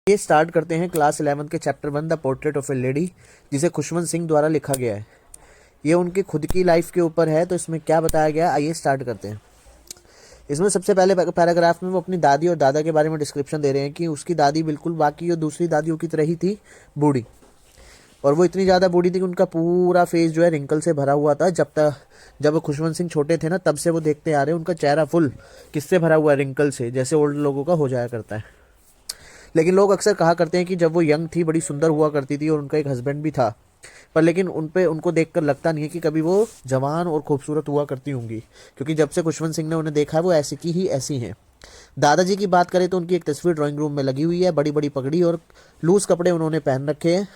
ये स्टार्ट करते हैं क्लास 11 के chapter 1 the portrait of A lady, जिसे खुशवंत सिंह द्वारा लिखा गया है। ये उनकी खुद की लाइफ के ऊपर है, तो इसमें क्या बताया गया, आइए स्टार्ट करते हैं। इसमें सबसे पहले पैराग्राफ में वो अपनी दादी और दादा के बारे में डिस्क्रिप्शन दे रहे हैं कि उसकी दादी बिल्कुल बाकी और दूसरी दादियों की तरह ही थी, बूढ़ी। और वो इतनी ज़्यादा बूढ़ी थी कि उनका पूरा फेस जो है रिंकल से भरा हुआ था। जब खुशवंत सिंह छोटे थे ना, तब से वो देखते आ रहे हैं उनका चेहरा फुल किससे भरा हुआ है, रिंकल से, जैसे ओल्ड लोगों का हो जाया करता है। लेकिन लोग अक्सर कहा करते हैं कि जब वो यंग थी बड़ी सुंदर हुआ करती थी और उनका एक हस्बैंड भी था, पर लेकिन उनको देखकर लगता नहीं है कि कभी वो जवान और खूबसूरत हुआ करती होंगी, क्योंकि जब से खुशवंत सिंह ने उन्हें देखा है वो ऐसी की ही ऐसी हैं। दादाजी की बात करें तो उनकी एक तस्वीर ड्राइंग रूम में लगी हुई है, बड़ी बड़ी पगड़ी और लूज कपड़े उन्होंने पहन रखे हैं,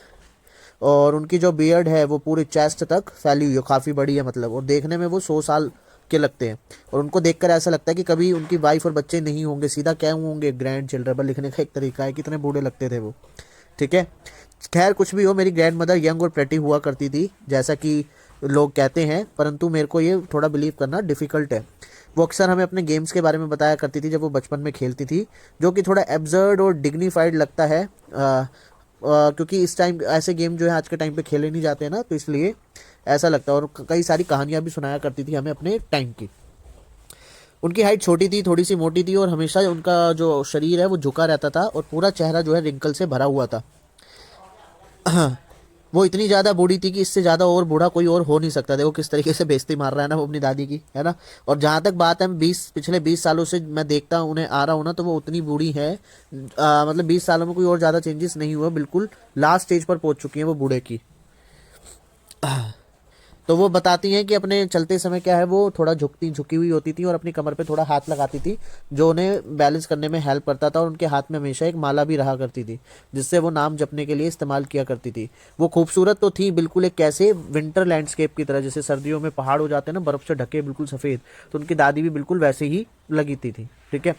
और उनकी जो बियर्ड है वो पूरी चेस्ट तक फैली हुई है, काफ़ी बड़ी है मतलब, और देखने में वो 100 साल के लगते हैं। और उनको देखकर ऐसा लगता है कि कभी उनकी वाइफ और बच्चे नहीं होंगे, सीधा क्या होंगे, ग्रैंड चिल्ड्रन। पर लिखने का एक तरीका है, कितने बूढ़े लगते थे वो, ठीक है। खैर कुछ भी हो, मेरी ग्रैंड मदर यंग और प्रेटी हुआ करती थी, जैसा कि लोग कहते हैं, परंतु मेरे को ये थोड़ा बिलीव करना डिफ़िकल्ट है। वो अक्सर हमें अपने गेम्स के बारे में बताया करती थी जब वो बचपन में खेलती थी, जो कि थोड़ा एब्जर्ड और डिग्निफाइड लगता है, क्योंकि इस टाइम ऐसे गेम जो है आज के टाइम पे खेले नहीं जाते हैं ना, तो इसलिए ऐसा लगता है। और कई सारी कहानियाँ भी सुनाया करती थी हमें अपने टाइम की। उनकी हाइट छोटी थी, थोड़ी सी मोटी थी, और हमेशा उनका जो शरीर है वो झुका रहता था, और पूरा चेहरा जो है रिंकल से भरा हुआ था। वो इतनी ज़्यादा बूढ़ी थी कि इससे ज़्यादा और बूढ़ा कोई और हो नहीं सकता। देखो किस तरीके से बेइज्जती मार रहा है ना वो अपनी दादी की, है ना। और जहाँ तक बात है, पिछले 20 सालों से मैं देखता हूँ उन्हें आ रहा हूँ ना, तो वो उतनी बूढ़ी है, मतलब 20 सालों में कोई और ज़्यादा चेंजेस नहीं हुआ, बिल्कुल लास्ट स्टेज पर पहुँच चुकी हैं वो बूढ़े की। तो वो बताती हैं कि अपने चलते समय क्या है, वो थोड़ा झुकी हुई होती थी और अपनी कमर पे थोड़ा हाथ लगाती थी, जो उन्हें बैलेंस करने में हेल्प करता था। और उनके हाथ में हमेशा एक माला भी रहा करती थी, जिससे वो नाम जपने के लिए इस्तेमाल किया करती थी। वो खूबसूरत तो थी बिल्कुल, एक कैसे विंटर लैंडस्केप की तरह, जैसे सर्दियों में पहाड़ हो जाते हैं ना बर्फ से ढके बिल्कुल सफ़ेद, तो उनकी दादी भी बिल्कुल वैसे ही लगी थी, ठीक है।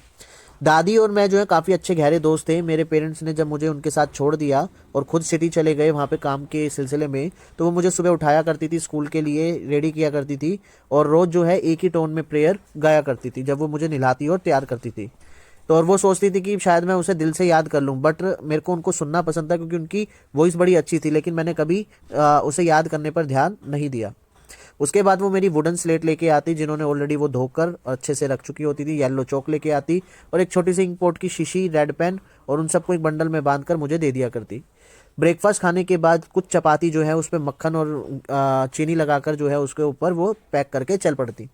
दादी और मैं जो है काफ़ी अच्छे गहरे दोस्त थे। मेरे पेरेंट्स ने जब मुझे उनके साथ छोड़ दिया और खुद सिटी चले गए वहाँ पे काम के सिलसिले में, तो वो मुझे सुबह उठाया करती थी, स्कूल के लिए रेडी किया करती थी, और रोज़ जो है एक ही टोन में प्रेयर गाया करती थी जब वो मुझे नहलाती और तैयार करती थी। तो और वो सोचती थी कि शायद मैं उसे दिल से याद कर लूँ, बट मेरे को उनको सुनना पसंद था क्योंकि उनकी वॉइस बड़ी अच्छी थी, लेकिन मैंने कभी उसे याद करने पर ध्यान नहीं दिया। उसके बाद वो मेरी वुडन स्लेट लेके आती, जिन्होंने ऑलरेडी वो धोकर अच्छे से रख चुकी होती थी, येलो चौक लेके आती, और एक छोटी सी इंक पोर्ट की शीशी, रेड पेन, और उन सबको एक बंडल में बांध कर मुझे दे दिया करती। ब्रेकफास्ट खाने के बाद कुछ चपाती जो है उस पर मक्खन और चीनी लगाकर जो है उसके ऊपर वो पैक करके चल पड़ती,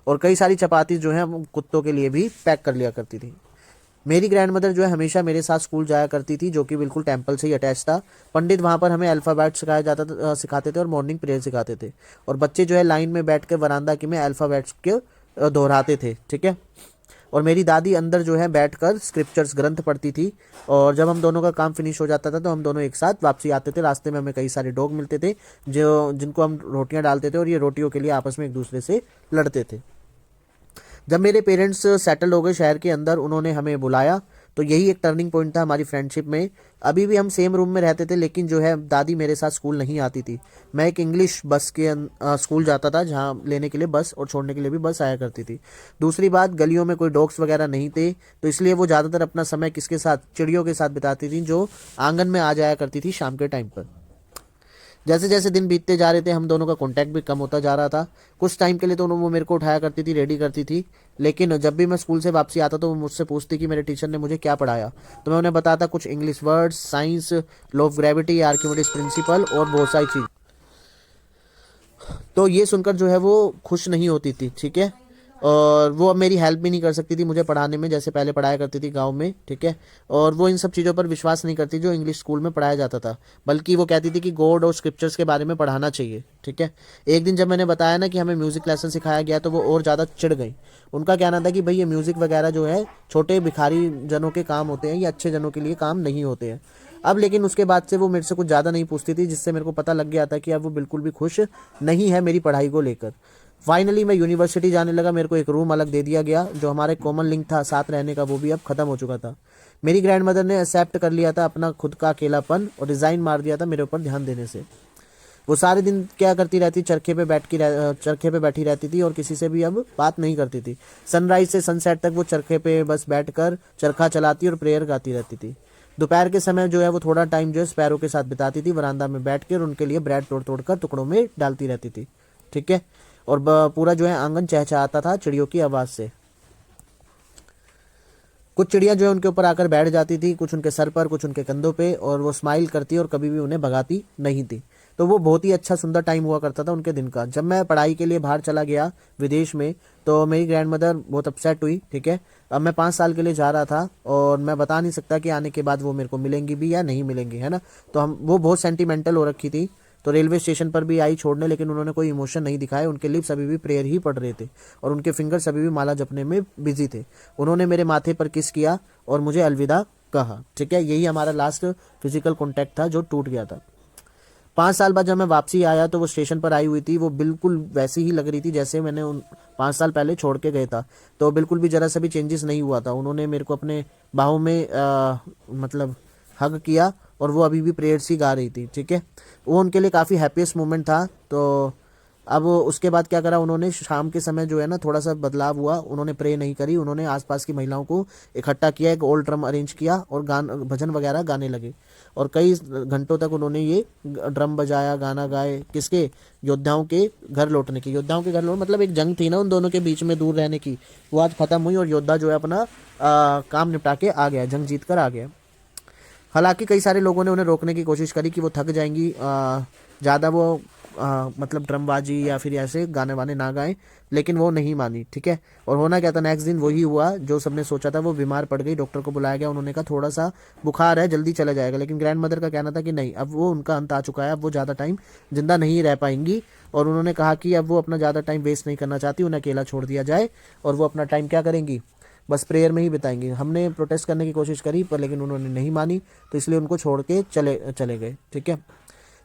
और कई सारी चपाती जो है कुत्तों के लिए भी पैक कर लिया करती थी। मेरी ग्रैंड मदर जो है हमेशा मेरे साथ स्कूल जाया करती थी, जो कि बिल्कुल टेंपल से ही अटैच था। पंडित वहाँ पर हमें अल्फ़ाबेट सिखाते थे और मॉर्निंग प्रेयर सिखाते थे, और बच्चे जो है लाइन में बैठ कर वरांदा की में अल्फ़ाबेट्स के दोहराते थे, ठीक है। और मेरी दादी अंदर जो है बैठकर स्क्रिप्चर्स ग्रंथ पढ़ती थी, और जब हम दोनों का काम फिनिश हो जाता था तो हम दोनों एक साथ वापसी आते थे। रास्ते में हमें कई सारे डॉग मिलते थे जिनको हम रोटियां डालते थे, और ये रोटियों के लिए आपस में एक दूसरे से लड़ते थे। जब मेरे पेरेंट्स सेटल हो गए शहर के अंदर, उन्होंने हमें बुलाया, तो यही एक टर्निंग पॉइंट था हमारी फ्रेंडशिप में। अभी भी हम सेम रूम में रहते थे, लेकिन जो है दादी मेरे साथ स्कूल नहीं आती थी। मैं एक इंग्लिश बस के स्कूल जाता था, जहाँ लेने के लिए बस और छोड़ने के लिए भी बस आया करती थी। दूसरी बात, गलियों में कोई डॉग्स वगैरह नहीं थे, तो इसलिए वो ज़्यादातर अपना समय किसके साथ, चिड़ियों के साथ बिताती थी, जो आंगन में आ जाया करती थी शाम के टाइम पर। जैसे जैसे दिन बीतते जा रहे थे, हम दोनों का कांटेक्ट भी कम होता जा रहा था। कुछ टाइम के लिए तो वो मेरे को उठाया करती थी, रेडी करती थी, लेकिन जब भी मैं स्कूल से वापसी आता तो वो मुझसे पूछती कि मेरे टीचर ने मुझे क्या पढ़ाया, तो मैं उन्हें बताता कुछ English words, science, law of gravity, Archimedes principal और बहुत सारी चीज़। तो ये सुनकर जो है वो खुश नहीं होती थी, ठीक है। और वो अब मेरी हेल्प भी नहीं कर सकती थी मुझे पढ़ाने में, जैसे पहले पढ़ाया करती थी गांव में, ठीक है। और वो इन सब चीज़ों पर विश्वास नहीं करती जो इंग्लिश स्कूल में पढ़ाया जाता था, बल्कि वो कहती थी कि गॉड और स्क्रिप्चर्स के बारे में पढ़ाना चाहिए, ठीक है। एक दिन जब मैंने बताया ना कि हमें म्यूज़िक लेसन सिखाया गया, तो वो और ज़्यादा चिढ़ गई। उनका कहना था कि भाई ये म्यूज़िक वगैरह जो है छोटे भिखारी जनों के काम होते हैं, ये अच्छे जनों के लिए काम नहीं होते हैं। अब लेकिन उसके बाद से वो मेरे से कुछ ज़्यादा नहीं पूछती थी, जिससे मेरे को पता लग गया था कि अब वो बिल्कुल भी खुश नहीं है मेरी पढ़ाई को लेकर। फाइनली मैं यूनिवर्सिटी जाने लगा, मेरे को एक रूम अलग दे दिया गया, जो हमारा कॉमन लिंक था साथ रहने का वो भी अब ख़त्म हो चुका था। मेरी ग्रैंड मदर ने एक्सेप्ट कर लिया था अपना खुद का अकेलापन, और रिज़ाइन मार दिया था मेरे ऊपर ध्यान देने से। वो सारे दिन क्या करती रहती, चरखे पे बैठी रहती थी, और किसी से भी अब बात नहीं करती थी। सनराइज से सनसेट तक वो चरखे पे बस बैठकर चरखा चलाती और प्रेयर गाती रहती थी। दोपहर के समय जो है वो थोड़ा टाइम जो है स्पैरो के साथ बिताती थी, वरांदा में बैठ कर उनके लिए ब्रेड तोड़ तोड़ कर टुकड़ों में डालती रहती थी। ठीक है। और पूरा जो है आंगन चहचहाता था चिड़ियों की आवाज़ से। कुछ चिड़िया जो है उनके ऊपर आकर बैठ जाती थी, कुछ उनके सर पर, कुछ उनके कंधों पे, और वो स्माइल करती और कभी भी उन्हें भगाती नहीं थी। तो वो बहुत ही अच्छा सुंदर टाइम हुआ करता था उनके दिन का। जब मैं पढ़ाई के लिए बाहर चला गया विदेश में, तो मेरी ग्रैंड मदर बहुत अपसेट हुई। ठीक है। अब मैं 5 साल के लिए जा रहा था और मैं बता नहीं सकता कि आने के बाद वो मेरे को मिलेंगी भी या नहीं मिलेंगी, है ना। तो हम वो बहुत सेंटिमेंटल हो रखी थी। तो रेलवे स्टेशन पर भी आई छोड़ने, लेकिन उन्होंने कोई इमोशन नहीं दिखाए। उनके लिप्स अभी भी प्रेयर ही पढ़ रहे थे और उनके फिंगर्स अभी भी माला जपने में बिजी थे। उन्होंने मेरे माथे पर किस किया और मुझे अलविदा कहा। ठीक है। यही हमारा लास्ट फिजिकल कॉन्टैक्ट था जो टूट गया था। 5 साल बाद जब मैं वापसी आया तो वो स्टेशन पर आई हुई थी। वो बिल्कुल वैसी ही लग रही थी जैसे मैंने उन 5 साल पहले छोड़ के गया था। तो बिल्कुल भी जरा सा भी चेंजेस नहीं हुआ था। उन्होंने मेरे को अपने बाहों में मतलब हग किया और वो अभी भी प्रेयर्स ही गा रही थी। ठीक है। वो उनके लिए काफ़ी हैप्पीएस्ट मोमेंट था। तो अब उसके बाद क्या करा उन्होंने, शाम के समय जो है ना थोड़ा सा बदलाव हुआ। उन्होंने प्रे नहीं करी, उन्होंने आसपास की महिलाओं को इकट्ठा किया, एक ओल्ड ड्रम अरेंज किया और गान भजन वगैरह गाने लगे। और कई घंटों तक उन्होंने ये ड्रम बजाया, गाना गाए। किसके? योद्धाओं के घर लौटने की। योद्धाओं के घर लौट मतलब एक जंग थी ना उन दोनों के बीच में दूर रहने की, वो आज खत्म हुई और योद्धा जो है अपना काम निपटा के आ गया, जंग जीत कर आ गया। हालांकि कई सारे लोगों ने उन्हें रोकने की कोशिश करी कि वो थक जाएंगी, ज़्यादा वो मतलब ड्रमबाजी या फिर ऐसे गाने वाने ना गाएं, लेकिन वो नहीं मानी। ठीक है। और होना क्या था, नेक्स्ट दिन वही हुआ जो सबने सोचा था। वो बीमार पड़ गई, डॉक्टर को बुलाया गया, उन्होंने कहा थोड़ा सा बुखार है, जल्दी चला जाएगा। लेकिन ग्रैंड मदर का कहना था कि नहीं, अब वो उनका अंत आ चुका है, अब वो ज़्यादा टाइम जिंदा नहीं रह पाएंगी। और उन्होंने कहा कि अब वो अपना ज़्यादा टाइम वेस्ट नहीं करना चाहती, उन्हें अकेला छोड़ दिया जाए और वो अपना टाइम क्या करेंगी, बस प्रेयर में ही बिताएंगी। हमने प्रोटेस्ट करने की कोशिश करी पर लेकिन उन्होंने नहीं मानी, तो इसलिए उनको छोड़ के चले चले गए। ठीक है।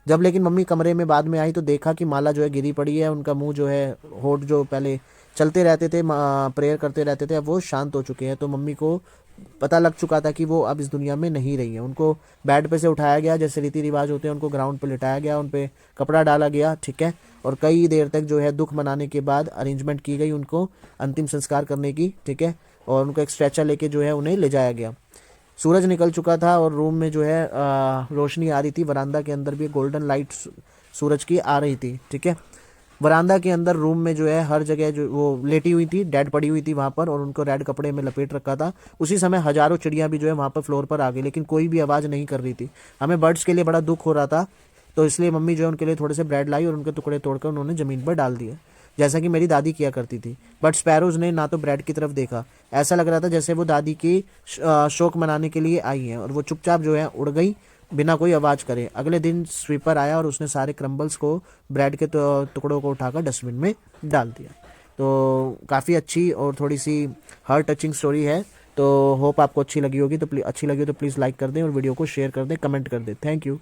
जब लेकिन मम्मी कमरे में बाद में आई तो देखा कि माला जो है गिरी पड़ी है। उनका मुंह जो है, होठ जो पहले चलते रहते थे, प्रेयर करते रहते थे, अब वो शांत हो चुके हैं। तो मम्मी को पता लग चुका था कि वो अब इस दुनिया में नहीं रही है। उनको बेड पे से उठाया गया, जैसे रीति रिवाज होते हैं, उनको ग्राउंड पे लिटाया गया, उन पे कपड़ा डाला गया। ठीक है। और कई देर तक जो है दुख मनाने के बाद अरेंजमेंट की गई उनको अंतिम संस्कार करने की। ठीक है। और उनको एक स्ट्रेचर लेके जो है उन्हें ले जाया गया। सूरज निकल चुका था और रूम में जो है रोशनी आ रही थी। वरांदा के अंदर भी गोल्डन लाइट सूरज की आ रही थी। ठीक है। वरांदा के अंदर रूम में जो है हर जगह जो वो लेटी हुई थी, डेड पड़ी हुई थी वहाँ पर, और उनको रेड कपड़े में लपेट रखा था। उसी समय हजारों चिड़िया भी जो है वहाँ पर फ्लोर पर आ गई, लेकिन कोई भी आवाज़ नहीं कर रही थी। हमें बर्ड्स के लिए बड़ा दुख हो रहा था, तो इसलिए मम्मी जो है उनके लिए थोड़े से ब्रेड लाई और उनके टुकड़े तोड़कर उन्होंने ज़मीन पर डाल दिए, जैसा कि मेरी दादी किया करती थी। बट स्पैरोज ने ना तो ब्रेड की तरफ देखा, ऐसा लग रहा था जैसे वो दादी की शोक मनाने के लिए आई हैं, और वो चुपचाप जो है उड़ गई बिना कोई आवाज़ करे। अगले दिन स्वीपर आया और उसने सारे क्रम्बल्स को, ब्रेड के टुकड़ों को उठाकर डस्टबिन में डाल दिया। तो काफ़ी अच्छी और थोड़ी सी हार्ट टचिंग स्टोरी है। तो होप आपको अच्छी लगी होगी। तो अच्छी लगी हो तो प्लीज़ लाइक कर दें और वीडियो को शेयर कर दें, कमेंट कर दें। Thank you.